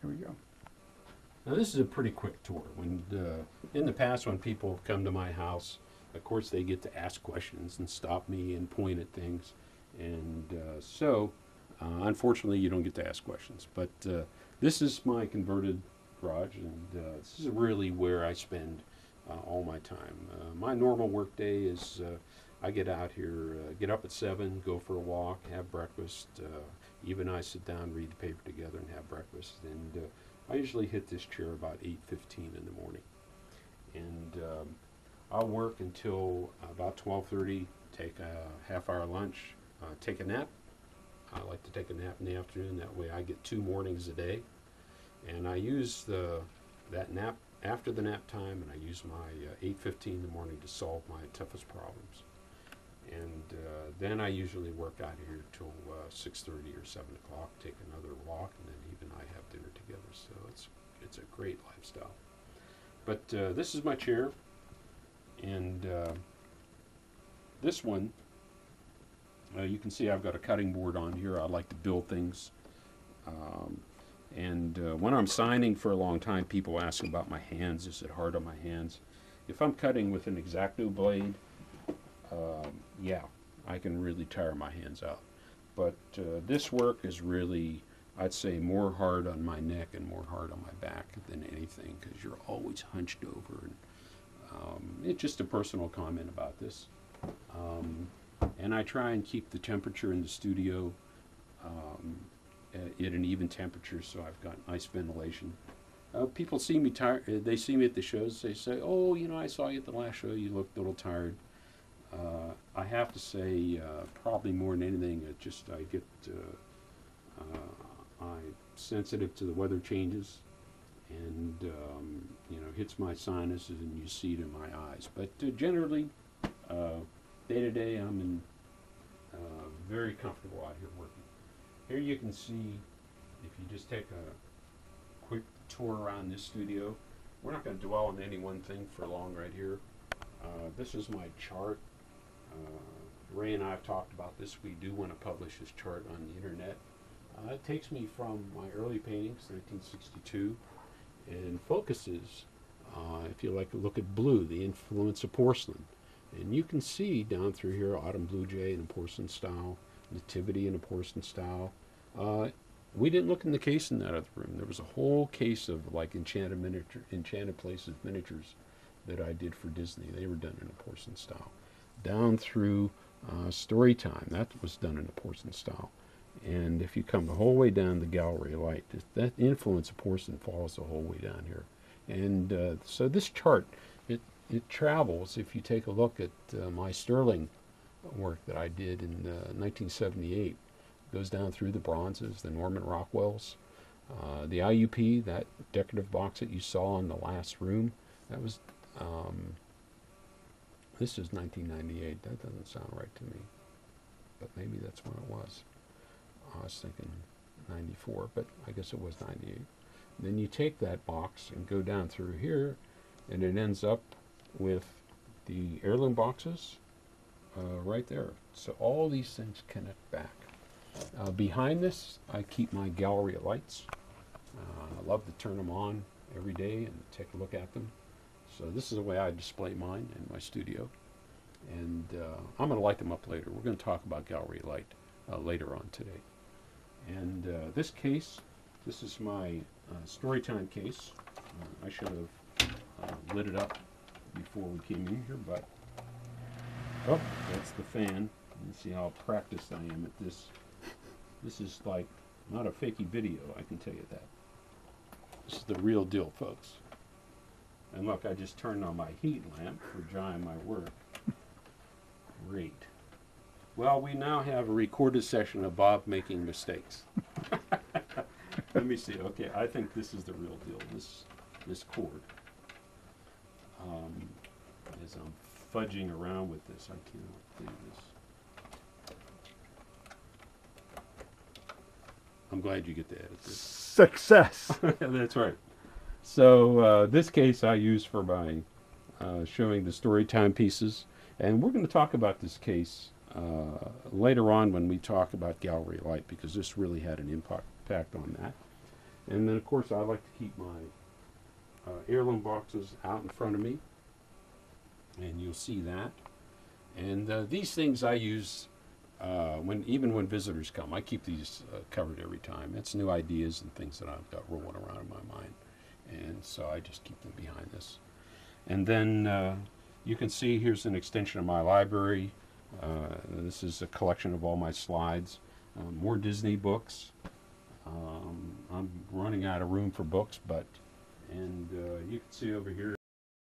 Here we go. Now this is a pretty quick tour. When in the past, when people come to my house, of course they get to ask questions and stop me and point at things, and unfortunately you don't get to ask questions. But this is my converted garage, and this is really where I spend all my time. My normal work day is I get out here, get up at 7, go for a walk, have breakfast. Eve and I sit down, read the paper together, and have breakfast. And I usually hit this chair about 8:15 in the morning, and I'll work until about 12:30. Take a half-hour lunch, take a nap. I like to take a nap in the afternoon. That way, I get 2 mornings a day, and I use that nap after the nap time, and I use my 8:15 in the morning to solve my toughest problems. And then I usually work out here till 6:30 or 7 o'clock, take another walk, and then Eve and I have dinner together. So it's a great lifestyle. But this is my chair, and this one, you can see I've got a cutting board on here. I like to build things. And when I'm signing for a long time, people ask about my hands. Is it hard on my hands? If I'm cutting with an X-Acto blade, yeah, I can really tire my hands out. But this work is really, I'd say, more hard on my neck and more hard on my back than anything, because you're always hunched over. And it's just a personal comment about this. And I try and keep the temperature in the studio at an even temperature, so I've got nice ventilation. People see me tired. They see me at the shows. They say, "Oh, I saw you at the last show. You looked a little tired." I have to say, probably more than anything, I get I'm sensitive to the weather changes, and hits my sinuses, and you see it in my eyes. But generally, day to day, I'm very comfortable out here working. Here you can see, if you just take a quick tour around this studio, we're not going to dwell on any one thing for long right here. This is my chart. Ray and I have talked about this. We do want to publish this chart on the internet. It takes me from my early paintings, 1962, and focuses, if you like to look at blue, the influence of porcelain. And you can see down through here, Autumn Blue Jay in a porcelain style, Nativity in a porcelain style. We didn't look in the case in that other room. There was a whole case of like Enchanted Places miniatures that I did for Disney. They were done in a porcelain style. Down through Storytime, that was done in a porcelain style. And if you come the whole way down the gallery light, that influence of porcelain falls the whole way down here. And so this chart, it travels. If you take a look at my Sterling work that I did in 1978, it goes down through the bronzes, the Norman Rockwells, the IUP, that decorative box that you saw in the last room, that was this is 1998. That doesn't sound right to me, but maybe that's when it was. I was thinking 94, but I guess it was 98. Then you take that box and go down through here, and it ends up with the heirloom boxes right there. So all these things connect back. Behind this, I keep my gallery of lights. I love to turn them on every day and take a look at them. So this is the way I display mine in my studio. And I'm going to light them up later. We're going to talk about gallery light later on today. And this case, this is my Storytime case. I should have lit it up before we came in here, but oh, that's the fan. You see how practiced I am at this. This is like not a fakey video, I can tell you that. This is the real deal, folks. And look, I just turned on my heat lamp for drying my work. Great. Well, we now have a recorded session of Bob making mistakes. Let me see. Okay, I think this is the real deal. This cord. As I'm fudging around with this, I cannot do this. I'm glad you get to edit this. Success. That's right. So this case I use for my showing the Storytime pieces, and we're going to talk about this case later on when we talk about gallery light, because this really had an impact on that. And then, of course, I like to keep my heirloom boxes out in front of me, and you'll see that. And these things I use even when visitors come. I keep these covered every time. It's new ideas and things that I've got rolling around in my mind, and so I just keep them behind this. And then you can see here's an extension of my library. This is a collection of all my slides. More Disney books. I'm running out of room for books, and you can see over here